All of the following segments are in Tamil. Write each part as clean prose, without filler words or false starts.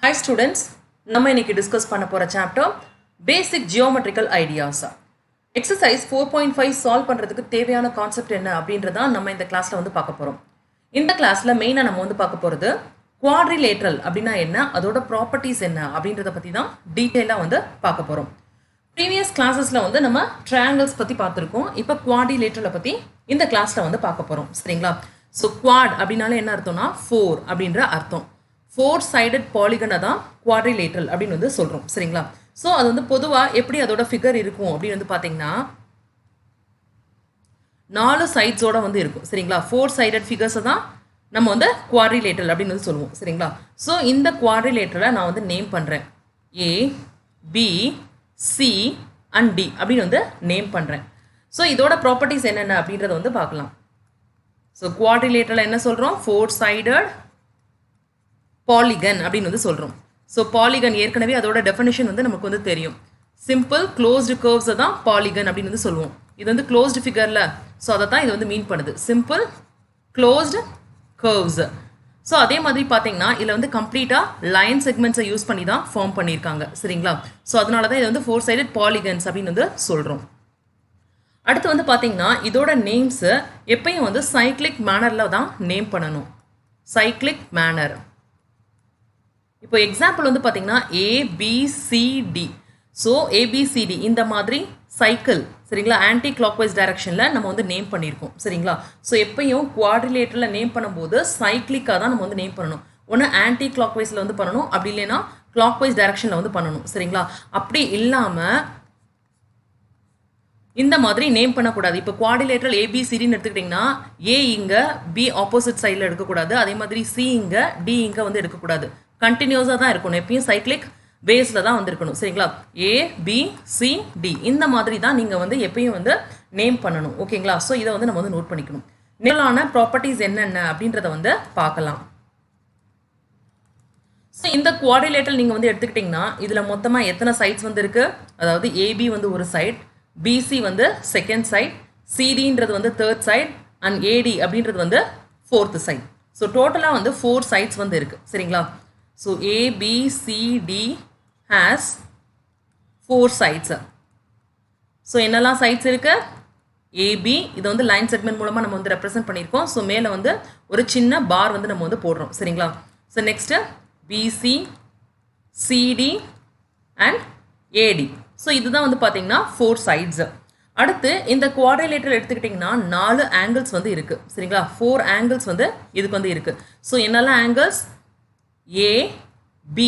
Hi students, நம்ம இன்னைக்கு டிஸ்கஸ் பண்ண போற சாப்டர் பேசிக் ஜியோமெட்ரிக்கல் ஐடியாஸ். எக்ஸசைஸ் 4.5 சால்வ் பண்றதுக்கு தேவையான கான்செப்ட் என்ன அப்படின்றத நம்ம இந்த கிளாஸ்ல வந்து பார்க்க போறோம். இந்த கிளாஸ்ல மெயினா நம்ம வந்து பார்க்க போறது குவாட்ரிலேட்டரல் அப்படினா என்ன, அதோட ப்ராப்பர்ட்டீஸ் என்ன அப்படின்றத பத்தி தான் டீடைலா வந்து பார்க்க போறோம். ப்ரீவியஸ் கிளாसेसல வந்து நம்ம ட்ரையாங்கிள்ஸ் பத்தி பார்த்திருக்கோம். இப்போ குவாட்ரிலேட்டரலை பத்தி இந்த கிளாஸ்ல வந்து பார்க்க போறோம். சரிங்களா? சோ குவாட் அப்படினால என்ன அர்த்தம்னா 4 அப்படின்ற அர்த்தம். 4-sided polygon தான் quadrilateral அப்படின்னு வந்து சொல்றோம். சரிங்களா? சோ அது வந்து பொதுவா எப்படி அதோட ஃபிகர் இருக்கும் அப்படின்னு வந்து பாத்தீங்கன்னா 4 சைட்ஸோட வந்து இருக்கும். சரிங்களா? 4-sided figures தான் நம்ம வந்து quadrilateral அப்படின்னு வந்து சொல்லுவோம். சரிங்களா? சோ இந்த quadrilateral நான் வந்து நேம் பண்றேன். A B C and D அப்படின்னு வந்து நேம் பண்றேன். சோ இதோட ப்ராப்பர்ட்டீஸ் என்னென்ன அப்படின்றத வந்து பார்க்கலாம். சோ quadrilateral என்ன சொல்றோம்? 4-sided polygon அப்படின்னு வந்து சொல்றோம். சோ polygon ஏற்கனவே அதோட டெஃபினிஷன் வந்து நமக்கு வந்து தெரியும். சிம்பிள் க்ளோஸ்டு கர்வ்ஸ் தான் polygon அப்படின்னு வந்து சொல்லுவோம். இது வந்து க்ளோஸ்டு ஃபிகர்ல, சோ அத தான் இது வந்து மீன் பண்ணுது. Simple closed curves. சோ அதே மாதிரி பாத்தீங்கன்னா இதுல வந்து கம்ப்ளீட்டா லைன் செக்மெண்ட்ஸை யூஸ் பண்ணி தான் ஃபார்ம் பண்ணிருக்காங்க. சரிங்களா? சோ அதனால தான் இது வந்து 4-sided polygons அப்படின்னு வந்து சொல்றோம். அடுத்து வந்து பாத்தீங்கன்னா இதோட நேம்ஸ் எப்பயும் வந்து சைக்ளிக் மேனர்ல தான் நேம் பண்ணணும். Cyclic manor. இப்போ எக்ஸாம்பிள் வந்து பாத்தீங்கன்னா ABCD. ஸோ ABCD இந்த மாதிரி சைக்கிள், சரிங்களா, ஆன்டி கிளாக்வைஸ் டைரக்ஷன்ல நம்ம வந்து நேம் பண்ணியிருக்கோம். சரிங்களா? ஸோ எப்பயும் குவாட்ரிலேட்டரில் நேம் பண்ணும்போது சைக்ளிக்காக தான் நம்ம வந்து நேம் பண்ணணும். ஒன்று ஆன்டி கிளாக்வைஸில் வந்து பண்ணணும், அப்படி இல்லைன்னா கிளாக்வைஸ் டைரக்ஷனில் வந்து பண்ணணும். சரிங்களா? அப்படி இல்லாமல் இந்த மாதிரி நேம் பண்ணக்கூடாது. இப்போ குவாட்ரிலேட்டரல் ABCDன்னு எடுத்துக்கிட்டிங்கன்னா A இங்கே B ஆப்போசிட் சைடில் எடுக்கக்கூடாது, அதே மாதிரி C இங்கே D இங்கே வந்து எடுக்கக்கூடாது. கண்டினியூஸாக தான் இருக்கணும். எப்பயும் சைக்ளிக் பேஸில் தான் வந்து இருக்கணும். சரிங்களா? ABCD இந்த மாதிரி தான் நீங்கள் வந்து எப்பயும் வந்து நேம் பண்ணணும். ஓகேங்களா? ஸோ இதை வந்து நம்ம வந்து நோட் பண்ணிக்கணும். நிலான ப்ராப்பர்ட்டிஸ் என்னென்ன அப்படின்றத வந்து பார்க்கலாம். ஸோ இந்த குவாட்ரிலேட்டரல் நீங்கள் வந்து எடுத்துக்கிட்டிங்கன்னா இதில் மொத்தமாக எத்தனை சைட்ஸ் வந்து இருக்குது? அதாவது AB வந்து ஒரு சைட், BC வந்து செகண்ட் சைட், CDன்றது வந்து தேர்ட் சைட் அண்ட் AD அப்படின்றது வந்து ஃபோர்த் சைட். ஸோ டோட்டலாக வந்து 4 சைட்ஸ் வந்து இருக்குது. சரிங்களா? So ABCD has 4 sides. So என்னெல்லாம் சைட்ஸ் இருக்கு? AB இது வந்து லைன் செக்மெண்ட் மூலமா நம்ம வந்து ரெப்ரசென்ட் பண்ணியிருக்கோம். ஸோ மேலே வந்து ஒரு சின்ன பார் வந்து நம்ம வந்து போடுறோம். சரிங்களா? So next BC CD and AD. So இதுதான் வந்து பார்த்தீங்கன்னா 4 சைட்ஸ். அடுத்து இந்த குவாட்ரிலேட்டரல் எடுத்துக்கிட்டிங்கன்னா 4 ஆங்கிள்ஸ் வந்து இருக்கு. சரிங்களா? 4 ஆங்கிள்ஸ் வந்து இதுக்கு வந்து இருக்கு. ஸோ என்னெல்லாம் angles? A, B,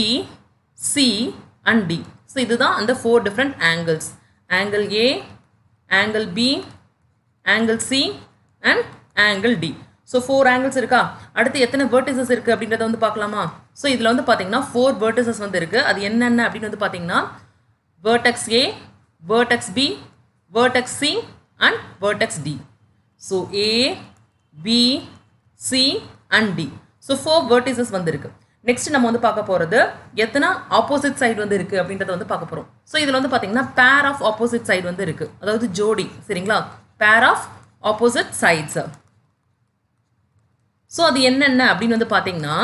C and D. So இதுதான் அந்த 4 different angles. Angle A, angle B, angle C and angle D. So 4 angles இருக்கா? அடுத்து எத்தனை vertices இருக்கு அப்படின்றத வந்து பார்க்கலாமா? So இதுல வந்து பாத்தீங்கன்னா 4 vertices வந்து இருக்கு. அது என்னென்ன அப்படின்னு வந்து பாத்தீங்கன்னா vertex A, vertex B, vertex C and vertex D. So A, B, C and D. So 4 vertices வந்து இருக்கு. நெக்ஸ்ட் நம்ம வந்து பார்க்க போறது எத்தனை ஆப்போசிட் சைடு வந்து இருக்கு அப்படின்றத வந்து பார்க்க போறோம். ஸோ இதுல வந்து பாத்தீங்கன்னா பேர் ஆஃப் ஆப்போசிட் சைடு வந்து இருக்கு, அதாவது ஜோடி. சரிங்களா? பேர் ஆஃப் ஆப்போசிட் சைட்ஸ். ஸோ அது என்னென்ன அப்படின்னு வந்து பாத்தீங்கன்னா,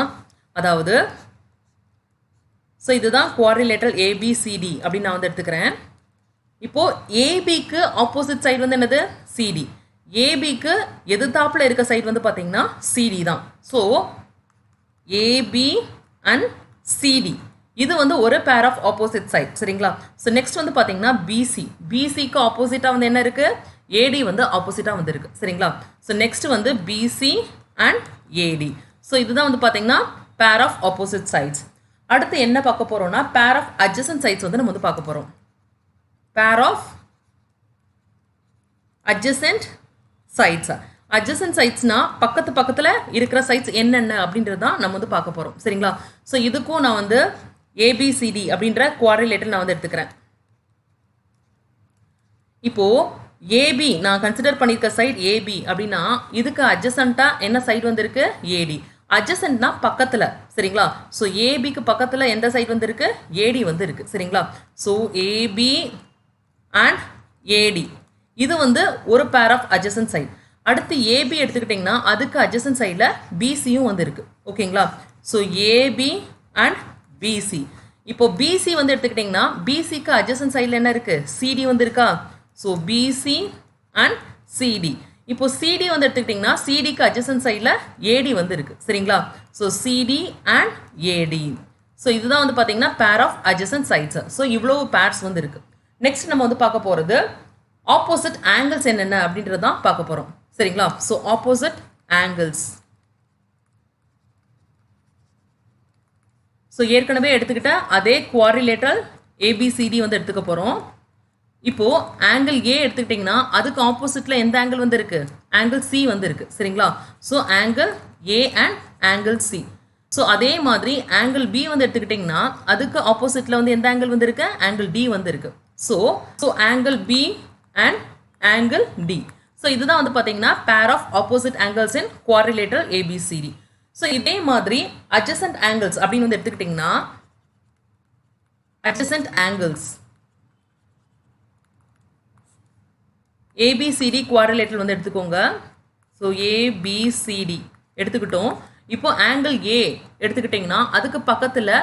அதாவது ஸோ இதுதான் குவாட்ரிலேட்டரல் ABCD அப்படின்னு நான் வந்து எடுத்துக்கிறேன். இப்போ ABக்கு ஆப்போசிட் சைடு வந்து என்னது? CD. ABக்கு எதிர்த்தாப்புல இருக்க சைடு வந்து பாத்தீங்கன்னா CD தான். ஸோ AB and CD இது வந்து ஒரு pair of opposite side. சரிங்களா? ஸோ நெக்ஸ்ட் வந்து பார்த்தீங்கன்னா BC. BCக்கு ஆப்போசிட்டாக வந்து என்ன இருக்கு? AD வந்து ஆப்போசிட்டாக வந்து இருக்கு. சரிங்களா? ஸோ நெக்ஸ்ட் வந்து BC and AD. ஸோ இதுதான் வந்து பார்த்தீங்கன்னா pair of opposite sides. அடுத்து என்ன பார்க்க போறோம்னா pair of adjacent sides வந்து நம்ம வந்து பார்க்க போறோம். pair of adjacent sides. Adjacent சைட்ஸ்னா பக்கத்து பக்கத்தில் இருக்கிற சைட்ஸ் என்னென்ன அப்படின்றது தான் நம்ம வந்து பார்க்க போகிறோம். சரிங்களா? ஸோ இதுக்கும் நான் வந்து ABCD அப்படின்ற குவாட்ரிலேட்டரல் நான் வந்து எடுத்துக்கிறேன். இப்போ AB நான் கன்சிடர் பண்ணியிருக்க சைட் AB அப்படின்னா இதுக்கு அட்ஜசண்ட்டாக என்ன சைடு வந்து இருக்கு? AD. அட்ஜசன்ட்னா பக்கத்தில். சரிங்களா? ஸோ ABக்கு பக்கத்தில் எந்த சைடு வந்து இருக்கு? AD வந்து இருக்கு. சரிங்களா? ஸோ AB அண்ட் AD இது வந்து ஒரு பேர் ஆஃப் அட்ஜசன்ட் சைட். அடுத்து AB எடுத்துக்கிட்டிங்கன்னா அதுக்கு அட்ஜசன்ட் சைடில் BCயும் வந்து இருக்கு. ஓகேங்களா? So AB and BC. இப்போ பிசி வந்து எடுத்துக்கிட்டிங்கன்னா பிசிக்கு adjacent சைடில் என்ன இருக்குது? சிடி வந்து இருக்கா? So BC and CD. இப்போ சிடி வந்து எடுத்துக்கிட்டிங்கன்னா சிடிக்கு adjacent சைடில் ஏடி வந்து இருக்குது சரிங்களா? So CD and AD. So இதுதான் வந்து பார்த்தீங்கன்னா pair of adjacent sides. So இவ்வளோ பேர்ஸ் வந்து இருக்குது. நெக்ஸ்ட் நம்ம வந்து பார்க்க போகிறது ஆப்போசிட் ஆங்கிள்ஸ் என்னென்ன அப்படின்றது தான் பார்க்க போகிறோம் சரிங்களா? So opposite angles. ஸோ ஏற்கனவே எடுத்துக்கிட்ட அதே குவாரிலேட்டரல் ஏபிசிடி வந்து எடுத்துக்க போகிறோம். இப்போது ஆங்கிள் ஏ எடுத்துக்கிட்டிங்கன்னா அதுக்கு ஆப்போசிட்டில் எந்த ஆங்கிள் வந்து இருக்குது? ஆங்கிள் சி வந்து இருக்குது சரிங்களா? So angle A and angle C. So அதே மாதிரி ஆங்கிள் பி வந்து எடுத்துக்கிட்டிங்கன்னா அதுக்கு ஆப்போசிட்டில் வந்து எந்த ஆங்கிள் வந்து இருக்குது? ஆங்கிள் டி வந்து இருக்குது. So angle B and angle D. So இதுதான் வந்து பார்த்தீங்கன்னா pair of opposite angles in quadrilateral ABCD. So இதே மாதிரி adjacent angles அப்படின்னு வந்து எடுத்துக்கிட்டிங்கன்னா adjacent angles ஏபிசிடி குவாரிலேட்டரல் வந்து எடுத்துக்கோங்க. ஸோ ஏபிசிடி எடுத்துக்கிட்டோம். இப்போ ஆங்கிள் ஏ எடுத்துக்கிட்டிங்கன்னா அதுக்கு பக்கத்தில்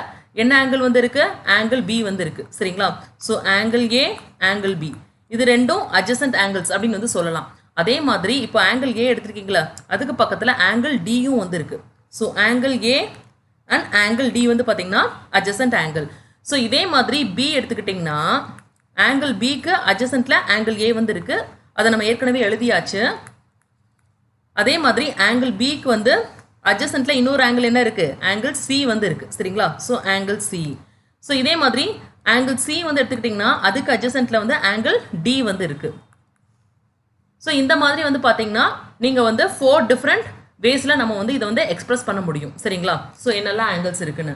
என்ன ஆங்கிள் வந்து இருக்குது? ஆங்கிள் பி வந்து இருக்குது சரிங்களா? So angle A angle B இது ரெண்டும் adjacent angles அப்படின்னு வந்து சொல்லலாம். அதே மாதிரி இப்போ ஆங்கிள் ஏ எடுத்துருக்கீங்களா அதுக்கு பக்கத்தில் ஆங்கிள் டியும் வந்து இருக்குது. So angle A and angle D வந்து பார்த்தீங்கன்னா adjacent angle. ஸோ இதே மாதிரி பி எடுத்துக்கிட்டிங்கன்னா ஆங்கிள் பிக்கு adjacentல ஆங்கிள் ஏ வந்து இருக்குது. அதை நம்ம ஏற்கனவே எழுதியாச்சு. அதே மாதிரி ஆங்கிள் பிக்கு வந்து adjacentல இன்னொரு ஆங்கிள் என்ன இருக்குது? ஆங்கிள் சி வந்து இருக்குது சரிங்களா? So angle C. ஸோ இதே மாதிரி ஆங்கிள் சி வந்து எடுத்துக்கிட்டிங்கன்னா அதுக்கு adjacentல வந்து ஆங்கிள் டி வந்து இருக்குது. ஸோ இந்த மாதிரி வந்து பார்த்தீங்கன்னா நீங்கள் வந்து 4 டிஃப்ரெண்ட் வேஸில் நம்ம வந்து இதை வந்து எக்ஸ்பிரஸ் பண்ண முடியும் சரிங்களா? ஸோ என்னெல்லாம் ஆங்கிள்ஸ் இருக்குன்னு